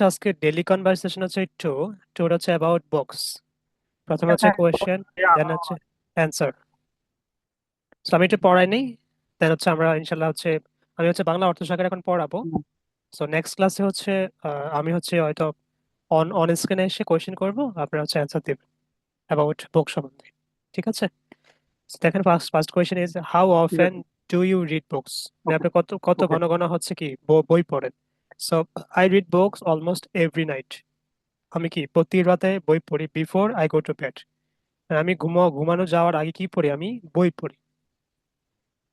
তো আজকে daily conversation হচ্ছে টু হচ্ছে অ্যাবাউট বুকস। প্রথমে হচ্ছে হ্যাঁ, কোয়েশ্চেন, দেন আমারও হচ্ছে অ্যান্সার। তো আমি একটু পড়াই নেই, দেন হচ্ছে আমরা ইনশাল্লাহ হচ্ছে আমি হচ্ছে বাংলা অর্থশাখার এখন পড়াবো। সো নেক্সট ক্লাসে হচ্ছে আমি হচ্ছে হয়তো অন অন স্ক্রিনে এসে কোয়েশ্চেন করবো, আপনারা হচ্ছে অ্যান্সার দেবেন অ্যাবাউট বুক সম্বন্ধে। ঠিক আছে? So দেখেন, first first question is how ঠিক অফেন আছে। Do you read books? মানে ওকে। আপনি কত কত ওকে। ঘন ঘন হচ্ছে কি বই পড়েন? So I read books almost every night. আমি কি প্রতি রাতে বই পড়ি before I go to bed. আমি ঘুমানো যাওয়ার আগে কি পড়ি? আমি বই পড়ি।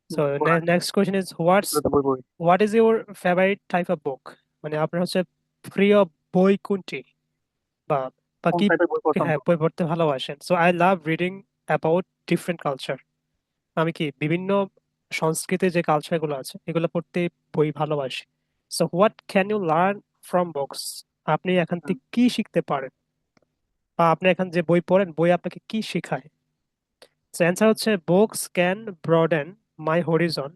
সো নেক্সট কোয়েশ্চেন ইজ তো বই পড়ি। What is your favourite type of book? মানে আপনার হচ্ছে প্রিয় বই কোনটি, বা বা কোন কি? টাইপের বই পছন্দ? হ্যাঁ, বই পড়তে ভালোবাসেন। So I love reading about different culture. আমি কি বিভিন্ন সংস্কৃতির যে কালচার গুলো আছে এগুলো পড়তে বই ভালোবাসি। So what can you learn from books? আপনি এখান হুম। থেকে কি শিখতে পারেন, বা আপনি এখন যে বই পড়েন বই আপনাকে কি শেখায়? অ্যান্সার হচ্ছে books can broaden my Harijan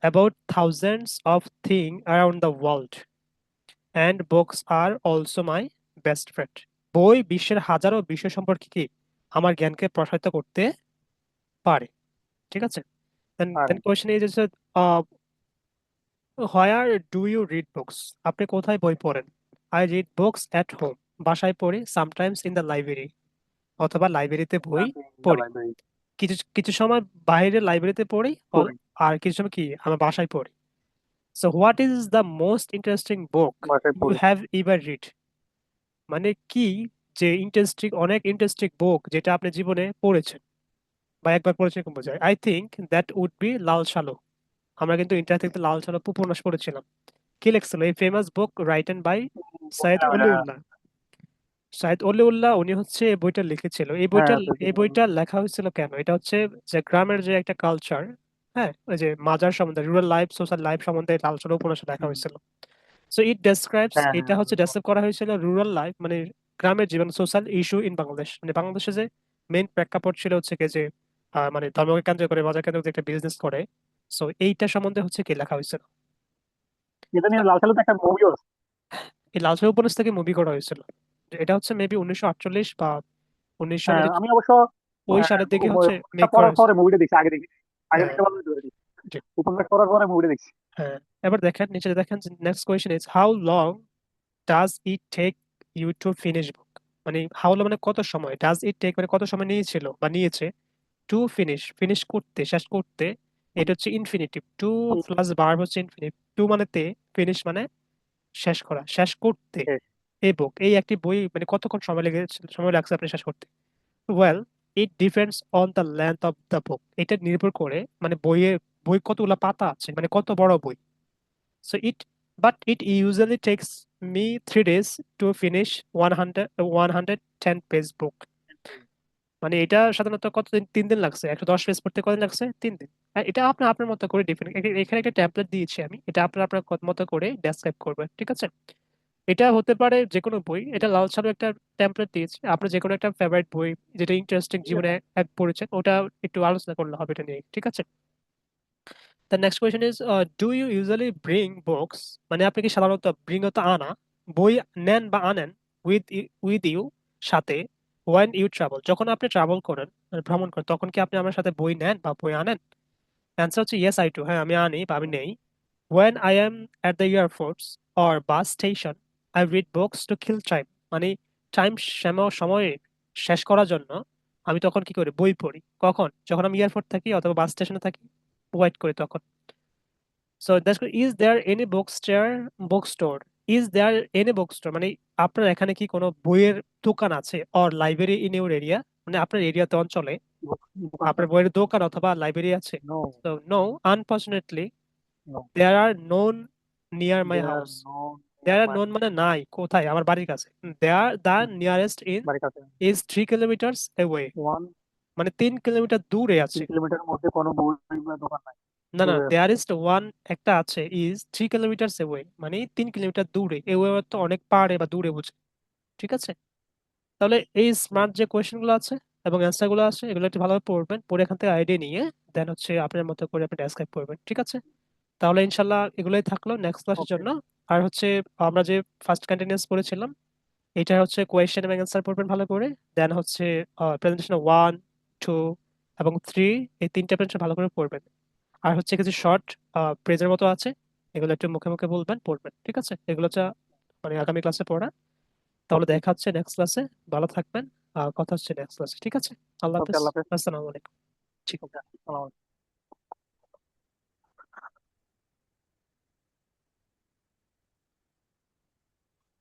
about thousands of thing around the world, and books are also my best friend. বই বিশ্বের হাজারো বিষয় সম্পর্কে কি আমার জ্ঞানকে প্রসারিত করতে পারে। ঠিক আছে? দেন আরে, then question is where do you read books? আপনি কোথায় বই পড়েন? I read books at home. বাসায় পড়ি, সামটাইমস ইন দ্য লাইব্রেরি, অথবা লাইব্রেরিতে বই আমি দ্য পড়ি। লাইব্রেরি কিছু কিছু সময় বাইরে লাইব্রেরিতে পড়ি, পড়ি। আর কিছু সময় কি আমার বাসায় পড়ি। So what is the most interesting book বাসায় ইউ পড়ি। Have ever read? মানে কি যে ইন্টারেস্টিং, অনেক ইন্টারেস্টিং বুক যেটা আপনি জীবনে পড়েছেন বা একবার পড়েছেন কম বোঝায়? I think that would be Lal Salu. আমরা কিন্তু ইন্টার থেকে লাল সালু উপন্যাস পড়েছিলাম। কি লেখছিল এই famous book written by Syed বলছিলাম এটা। অলিউল্লাহ? শাহেদ অলিউল্লাহ উনি হচ্ছে এই বইটা লিখেছিল। হ্যাঁ, তো এই বইটা লেখা হয়েছিল কেন? এটা হচ্ছে যে গ্রামের যে একটা কালচার, হ্যাঁ, ওই যে মাজার সম্বন্ধে, রুরাল লাইফ, সোশ্যাল লাইফ সম্বন্ধে আলোচনা উপন্যাসে লেখা হুম। হয়েছিল। সো ইট ডেসক্রাইবস, হ্যাঁ, এটা হ্যাঁ, হচ্ছে ডেসক্রাইব করা হয়েছিল রুরাল লাইফ, মানে গ্রামের জীবন, সোশ্যাল ইস্যু ইন বাংলাদেশ। মানে বাংলাদেশে যে মেইন প্রেক্ষাপট ছিল হচ্ছে কি যে মানে ধর্মকে কেন্দ্র করে, বাজার কেন্দ্র করে যে একটা বিজনেস করে। সো এইটা সম্বন্ধে হচ্ছে কি লেখা হয়েছিল। এটা নিয়ে লাল সালুতে একটা মুভিও আছে। এই লাল সাল উপন্যাস থেকে মুভি করা হয়েছিল। এটা হচ্ছে মেবি 1948 বা 1900 হ্যাঁ, মানে আমি অবশ্য ওই সালের দিকে হচ্ছে বইটা মেক করা পড়ার হয়েছে। পরে মুভিটা দেখছি, আগে দেখি। আগে হ্যাঁ, দেখতে পারলে ধরে দেখি। জি, উপন্যাস পড়ার পরে মুভিটা দেখছি। হ্যাঁ। এবার দেখেন নিচে দেখেন, next question is how long does it take you to finish book? মানে হাউ লং মানে কত সময়, ডাজ ইট টেক মানে কত সময় নিয়েছিল বা নিয়েছে, টু ফিনিশ ফিনিশ করতে, শেষ করতে। এটা হচ্ছে ইনফিনিটিভ, টু প্লাস ভার্ব হচ্ছে ইনফিনিটিভ। টু মানে তে, ফিনিশ মানে শেষ করা, শেষ করতে। শেষ। এই বুক, এই একটি বই মানে কতক্ষণ সময় লাগছে আপনি শেষ করতে? Well, it depends on the length of the book. এটা নির্ভর করে মানে বই কতগুলা পাতা আছে, মানে কত বড় বই। So it usually takes me 3 days to finish 110 page book. মানে এটা সাধারণত কতদিন, 3 দিন লাগছে। 110 পেজ পড়তে কতদিন লাগছে? 3 দিন। আর এটা আপনার আপনার মতো করে এখানে একটা ট্যাবলেট দিয়েছি আমি, এটা আপনার আপনার মতো করে ডেসক্রাইব করবেন। ঠিক আছে? এটা হতে পারে যে কোনো বই, এটা লাল সালু একটা টেমপ্লেট দিয়েছে, আপনি যে কোনো একটা ফেভারিট বই যেটা ইন্টারেস্টিং ঠিক জীবনে আছে। এক পড়েছেন ওটা একটু আলোচনা করলে হবে এটা নিয়ে। ঠিক আছে? The next question is do you usually bring books? মানে আপনি কি সাধারণত ব্রিং অত আনা, বই নেন বা আনেন উইথ উইথ ইউ, সাথে, ওয়েন ইউ ট্রাভেল, যখন আপনি ট্রাভেল করেন মানে ভ্রমণ করেন তখন কি আপনি আমার সাথে বই নেন বা বই আনেন? অ্যান্সার হচ্ছে ইয়েস আই ডু, হ্যাঁ আমি আনি বা আমি নেই। When I am at the airports or bus station, I read books to kill time. মানে টাইম সময় শেষ করার জন্য আমি তখন কি করি? বই পড়ি। কখন? যখন আমি এয়ারপোর্ট থাকি অথবা বাস স্টেশনে থাকি, ওয়েট করি তখন। So that's is there any book store? Is there any book store মানে আপনার এখানে কি কোনো বইয়ের দোকান আছে? Or library in your area, মানে আপনার এরিয়াতে, অঞ্চলে দোকান আপনার বইয়ের দোকান অথবা লাইব্রেরি আছে? নো। তো no, unfortunately no. There are none near my there house. No near there are my none মানে নাই, কোথায়? আমার বাড়ির কাছে। দেয়ার দ্য নিয়ারেস্ট ইন বাড়ির কাছে। Is 3 kilometres away. ওয়ান। মানে 3 কিলোমিটার দূরে আছে। 3 কিলোমিটারের মধ্যে কোনো বই বা দোকান নাই। না না, দূরে আছে। দেয়ারেস্ট ওয়ান একটা আছে, ইজ 3 কিলোমিটার্স এওয়ে মানে 3 কিলোমিটার দূরে। এওয়ে তো অনেক পাড়ে বা দূরে বুঝে। ঠিক আছে? তাহলে এই স্মার্ট যে কোয়েশ্চেন গুলো আছে এবং অ্যান্সার গুলো আছে এগুলো একটু ভালোভাবে পড়বেন, পড়ে এখান থেকে আইডিয়া নিয়ে দেন হচ্ছে আপনার মতো করে আপনি ডেসক্রাইব করবেন। ঠিক আছে? তাহলে ইনশাল্লাহ এগুলোই থাকলো নেক্সট ক্লাসের ওকে। জন্য। আর হচ্ছে আমরা যে ফার্স্ট কন্টিনিউয়াস পড়েছিলাম, এটা হচ্ছে কোয়েশ্চেন এবং অ্যান্সার পড়বেন ভালো করে। দেন হচ্ছে প্রেজেন্টেশন 1, 2 এবং 3, এই তিনটা প্রেজেন্টেশন ভালো করে পড়বেন। আর হচ্ছে কিছু শর্ট প্রেজের মতো আছে, এগুলো একটু মুখে মুখে বলবেন, পড়বেন, ঠিক আছে? এগুলো যা মানে আগামী ক্লাসে পড়া। তাহলে ওকে। দেখা হচ্ছে নেক্সট ক্লাসে। ভালো থাকবেন। কথা হচ্ছে নেক্সট ক্লাসে, ঠিক আছে? আল্লাহ ওকে, হাফেজ। আল্লাহ হাফেজ। আসসালামু আলাইকুম। ঠিক। Okay.